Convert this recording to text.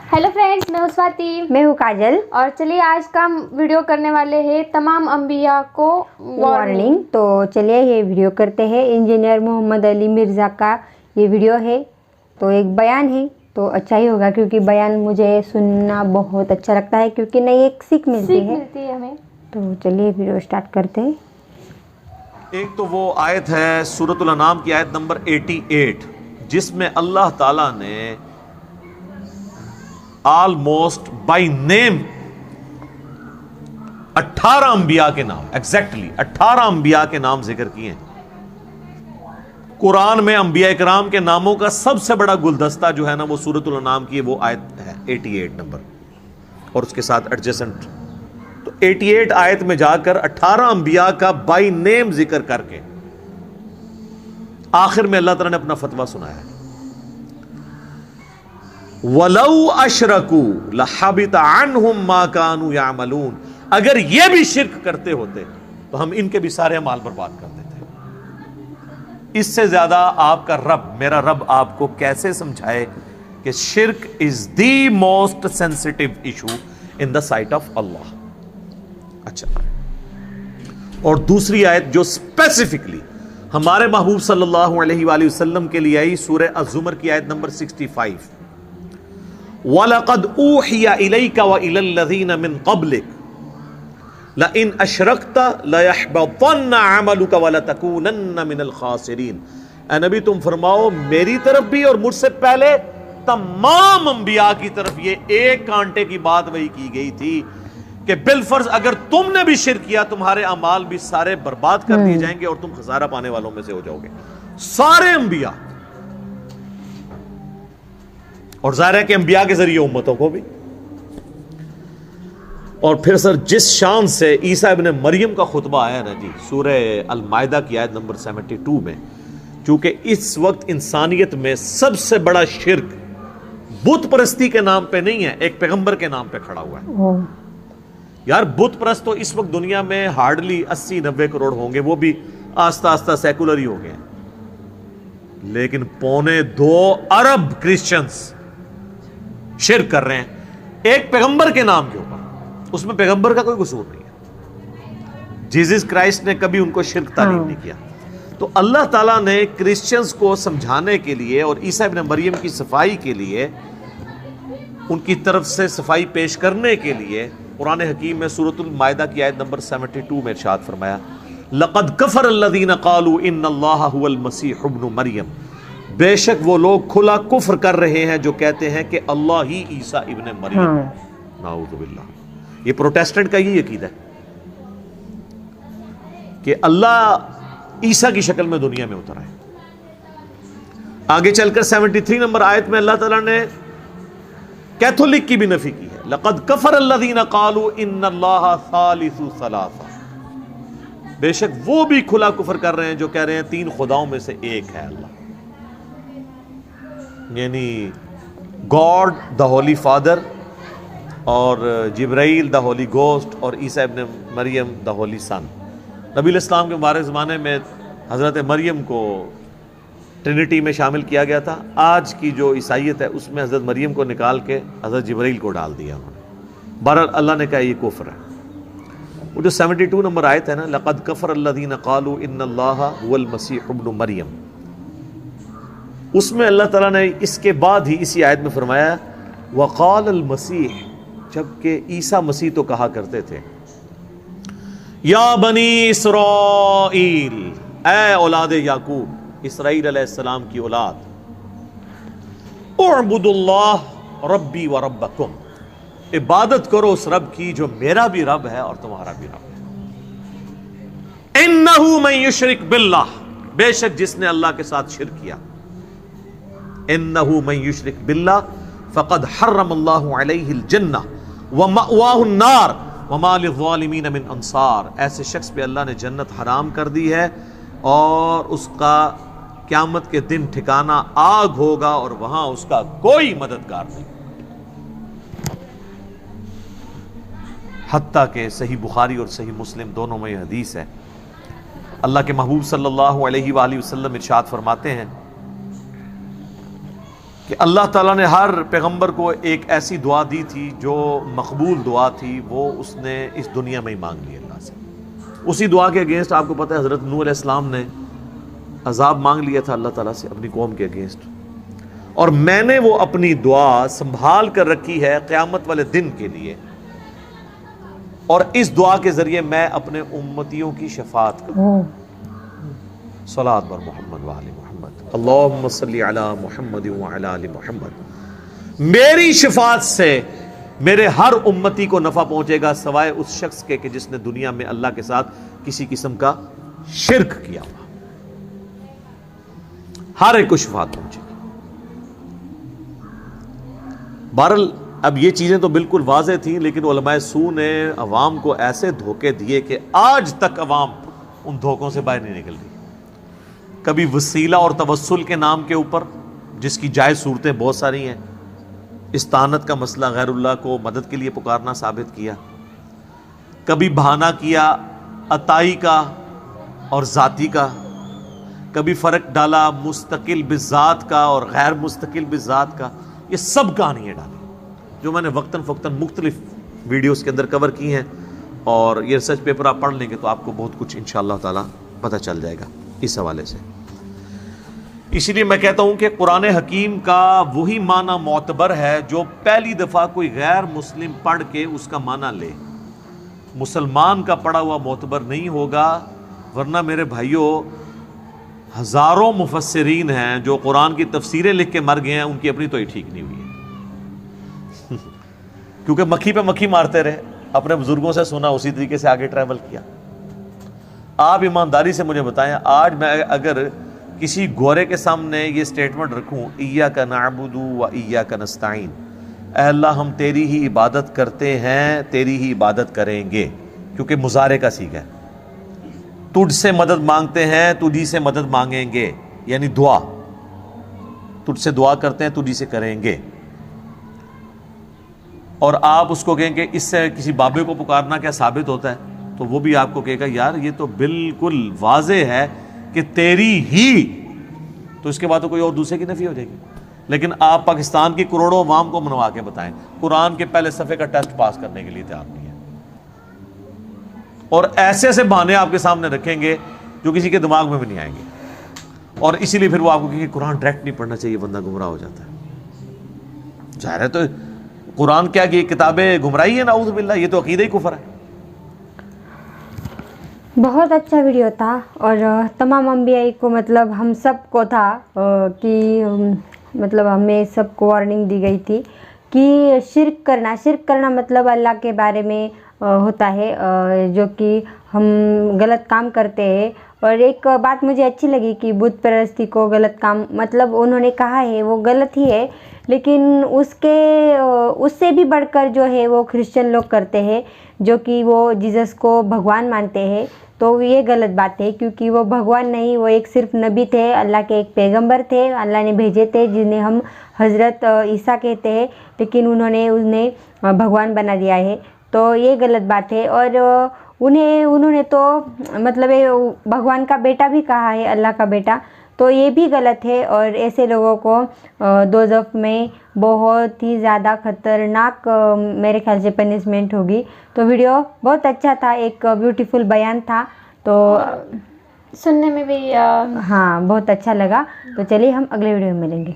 Hello friends, मैं हूं स्वाति। मैं हूँ काजल। और चलिए आज का हम वीडियो करने वाले हैं तमाम अंबिया को वार्निंग। तो चलिए ये वीडियो करते हैं। इंजीनियर मोहम्मद अली मिर्ज़ा का ये वीडियो है, तो एक बयान है, तो अच्छा ही होगा क्योंकि बयान मुझे सुनना बहुत अच्छा लगता है क्योंकि नई एक सीख मिलती है हमें। तो चलिए वीडियो स्टार्ट करते हैं। एक तो वो आयत है सूरतुल अनाम की आयत नंबर 88, जिसमें अल्लाह ताला ने ऑलमोस्ट बाय नेम 18 अंबिया के नाम, एग्जैक्टली 18 अंबिया के नाम जिक्र किए हैं। कुरान में अंबिया इकराम के नामों का सबसे बड़ा गुलदस्ता जो है ना, वो सूरतुल अनाम की वो आयत है 88 नंबर और उसके साथ एडजेसेंट। तो 88 आयत में जाकर 18 अंबिया का बाय नेम जिक्र करके आखिर में अल्लाह ताला ने अपना फतवा सुनाया है, वलौ अशरकू लहबित अन्हुम मा कानू यामलून। अगर ये भी शिर्क करते होते तो हम इनके भी सारे अमाल बर्बाद कर देते। इससे ज्यादा आपका रब, मेरा रब आपको कैसे समझाए कि शिर्क is the most sensitive issue in the sight of Allah. अच्छा, और दूसरी आयत जो स्पेसिफिकली हमारे महबूब सल्लल्लाहु अलैहि वसल्लम के लिए आई, सूरह अज़्ज़ुमर की आयत नंबर 65, वलक़द ऊहिया इलैका व इलल्लज़ीना मिन क़ब्लिक लइन अशरकता लयहबतन्न अमलुका व लतकूनन्न मिनल खासिरीन। ऐ नबी, तुम फरमाओ मेरी तरफ भी और मुझसे पहले तमाम अंबिया की तरफ ये एक कांटे की बात वही की गई थी कि बिलफर्ज अगर तुमने भी शिर्क किया तुम्हारे अमाल भी सारे बर्बाद कर दिए जाएंगे और तुम खसारा पाने वालों में से हो जाओगे, सारे अंबिया। और जाहिर है कि अंबिया के जरिए उम्मतों को भी। और फिर सर जिस शान से ईसा इब्ने मरियम का खुतबा आया ना जी, सूरह अल माइदा की आयत नंबर 72 में, क्योंकि इस वक्त इंसानियत में सबसे बड़ा शिर्क बुत परस्ती के नाम पे नहीं है, एक पैगंबर के नाम पे खड़ा हुआ है। यार बुत परस्त तो इस वक्त दुनिया में हार्डली 80-90 करोड़ होंगे, वो भी आस्ता आस्ता सेकुलर ही हो गए, लेकिन 2.25 अरब क्रिश्चियंस शिर्क कर रहे हैं एक पैगंबर के नाम के ऊपर। उसमें पैगंबर का कोई कसूर नहीं है, जीसस क्राइस्ट ने कभी उनको शिर्क तालीम नहीं किया। तो अल्लाह ताला ने क्रिश्चियंस को समझाने के लिए और ईसा इब्ने मरियम की सफाई के लिए, उनकी तरफ से सफाई पेश करने के लिए कुरान हकीम में सूरतुल माइदा की आयत नंबर 72 में इरशाद फरमाया, लक़द कफ़र अल्लज़ीना क़ालू इन्नल्लाहा हुवल मसीह इब्नु मरियम। बेशक वो लोग खुला कुफ्र कर रहे हैं जो कहते हैं कि अल्लाह ही ईसा इब्ने मरियम। नाऊज़ु बिल्लाह। ये प्रोटेस्टेंट का यही अकीदा है कि अल्लाह ईसा की शक्ल में दुनिया में उतर आए। आगे चलकर 73 नंबर आयत में अल्लाह ताला ने कैथोलिक की भी नफी की है, लक़द कफ़र अल्लज़ीना क़ालू इन्नल्लाहा सालिसु सलासा। बेशक वो भी खुला कुफ्र कर रहे हैं जो कह रहे हैं 3 खुदाओं में से एक है अल्लाह, यानी गॉड द होली फादर और जिब्राइल द होली गोस्ट और ईसा इब्ने मरियम द होली सन। नबी इस्लाम के मुबारक ज़माने में हज़रत मरियम को ट्रिनिटी में शामिल किया गया था। आज की जो ईसाईयत है उसमें हज़रत मरियम को निकाल के हज़रत जिब्राइल को डाल दिया उन्होंने। बहरहाल अल्लाह ने कहा ये कुफ्र है। वो जो 72 नंबर आयत है ना, लक़द कफ़र अल्लज़ीना क़ालू इन्नल्लाहा हुवल मसीह इब्नु मरियम, उसमें अल्लाह ताला ने इसके बाद ही इसी आयत में फरमाया वक़ाल अल मसीह, जबकि ईसा मसीह तो कहा करते थे, या बनी इसराइल, ऐ औलाद याकूब, इसराइल अलैहिस्सलाम की औलाद, उअबुदुल्लाह रब्बी व रब्बकुम, इबादत करो उस रब की जो मेरा भी रब है और तुम्हारा भी रब है। इन्नहु मन युशरिक बिल्लाह, बेशक जिसने अल्लाह के साथ शिर्क किया, इन्नहु मन युशरिक बिल्लाह फ़क़द हर्रमल्लाहु अलैहिल जन्नह व मअवाहुन नार व मा लिज़्ज़ालिमीन मिन अंसार। ऐसे शख्स पे अल्लाह ने जन्नत हराम कर दी है और उसका क़यामत के दिन ठिकाना आग होगा और वहां उसका कोई मददगार नहीं। हत्ता के सही बुखारी और सही मुस्लिम दोनों में यह हदीस है। अल्लाह के महबूब सल्लल्लाहु अलैहि वसल्लम इरशाद फरमाते हैं, کہ اللہ تعالیٰ نے ہر پیغمبر کو ایک ایسی دعا دی تھی جو مقبول دعا تھی، وہ اس نے اس دنیا میں ہی مانگ لی اللہ سے۔ اسی دعا کے اگینسٹ آپ کو پتہ ہے حضرت نوح علیہ السلام نے عذاب مانگ لیا تھا اللہ تعالیٰ سے اپنی قوم کے اگینسٹ، اور میں نے وہ اپنی دعا سنبھال کر رکھی ہے قیامت والے دن کے لیے، اور اس دعا کے ذریعے میں اپنے امتیوں کی شفاعت کروں۔ صلاۃ بر محمد و آل محمد، اللہم صلی علی محمد و علی آل محمد۔ میری شفاعت سے میرے ہر امتی کو نفع پہنچے گا سوائے اس شخص کے کہ جس نے دنیا میں اللہ کے ساتھ کسی قسم کا شرک کیا ہوا، ہر ایک کو شفاعت پہنچے گی۔ بہرحال اب یہ چیزیں تو بالکل واضح تھیں، لیکن علماء سو نے عوام کو ایسے دھوکے دیے کہ آج تک عوام ان دھوکوں سے باہر نہیں نکل رہی۔ کبھی وسیلہ اور توسل کے نام کے اوپر، جس کی جائز صورتیں بہت ساری ہیں، استعانت کا مسئلہ غیر اللہ کو مدد کے لیے پکارنا ثابت کیا، کبھی بہانہ کیا عطائی کا اور ذاتی کا، کبھی فرق ڈالا مستقل بذات کا اور غیر مستقل بذات کا، یہ سب کہانیاں ڈالی جو میں نے وقتاً فوقتاً مختلف ویڈیوز کے اندر کور کی ہیں، اور یہ ریسرچ پیپر آپ پڑھ لیں گے تو آپ کو بہت کچھ انشاءاللہ تعالی پتہ چل جائے گا اس حوالے سے۔ اسی لیے میں کہتا ہوں کہ قرآن حکیم کا وہی معنی معتبر ہے جو پہلی دفعہ کوئی غیر مسلم پڑھ کے اس کا معنی لے، مسلمان کا پڑھا ہوا معتبر نہیں ہوگا، ورنہ میرے بھائیوں ہزاروں مفسرین ہیں جو قرآن کی تفسیریں لکھ کے مر گئے ہیں، ان کی اپنی تو ہی ٹھیک نہیں ہوئی ہے کیونکہ مکھی پہ مکھی مارتے رہے، اپنے بزرگوں سے سنا اسی طریقے سے آگے ٹریول کیا۔ آپ ایمانداری سے مجھے بتائیں، آج میں اگر کسی گورے کے سامنے یہ سٹیٹمنٹ رکھوں ایاک نعبد و ایاک نستعین، اے اللہ ہم تیری ہی عبادت کرتے ہیں، تیری ہی عبادت کریں گے، کیونکہ مضارع کا صیغہ ہے، تجھ سے مدد مانگتے ہیں تجھی سے مدد مانگیں گے، یعنی دعا، تجھ سے دعا کرتے ہیں تجھی سے کریں گے، اور آپ اس کو کہیں کہ اس سے کسی بابے کو پکارنا کیا ثابت ہوتا ہے، تو وہ بھی آپ کو کہے گا یار یہ تو بالکل واضح ہے کہ تیری ہی، تو اس کے بعد تو کوئی اور دوسرے کی نفی ہو جائے گی۔ لیکن آپ پاکستان کی کروڑوں عوام کو منوا کے بتائیں، قرآن کے پہلے صفحے کا ٹیسٹ پاس کرنے کے لیے تیار نہیں ہے، اور ایسے ایسے بہانے آپ کے سامنے رکھیں گے جو کسی کے دماغ میں بھی نہیں آئیں گے، اور اسی لیے پھر وہ آپ کو کہیں کہ قرآن ڈائریکٹ نہیں پڑھنا چاہیے، بندہ گمراہ ہو جاتا ہے۔ ظاہر ہے تو قرآن کیا کہ کتابیں گمراہی ہے، نعوذ باللہ، یہ تو عقیدہ ہی کفر ہے۔ بہت اچھا ویڈیو تھا، اور تمام انبیاء کو مطلب ہم سب کو تھا کہ مطلب ہمیں سب کو وارننگ دی گئی تھی کہ شرک کرنا مطلب اللہ کے بارے میں ہوتا ہے، جو کہ ہم غلط کام کرتے ہیں۔ اور ایک بات مجھے اچھی لگی کہ بت پرستی کو غلط کام مطلب انہوں نے کہا ہے وہ غلط ہی ہے، لیکن اس سے بھی بڑھ کر جو ہے وہ کرسچن لوگ کرتے ہیں، جو کہ وہ جیزس کو بھگوان مانتے ہیں، تو یہ غلط بات ہے، کیونکہ وہ بھگوان نہیں، وہ ایک صرف نبی تھے، اللہ کے ایک پیغمبر تھے، اللہ نے بھیجے تھے، جنہیں ہم حضرت عیسیٰ کہتے ہیں، لیکن انہیں بھگوان بنا دیا ہے، تو یہ غلط بات ہے۔ اور انہوں نے تو مطلب بھگوان کا بیٹا بھی کہا ہے، اللہ کا بیٹا، تو یہ بھی غلط ہے، اور ایسے لوگوں کو دوزخ میں بہت ہی زیادہ خطرناک میرے خیال سے پنشمنٹ ہوگی۔ تو ویڈیو بہت اچھا تھا، ایک بیوٹیفل بیان تھا، تو سننے میں بھی ہاں بہت اچھا لگا۔ تو چلیے ہم اگلے ویڈیو میں ملیں گے۔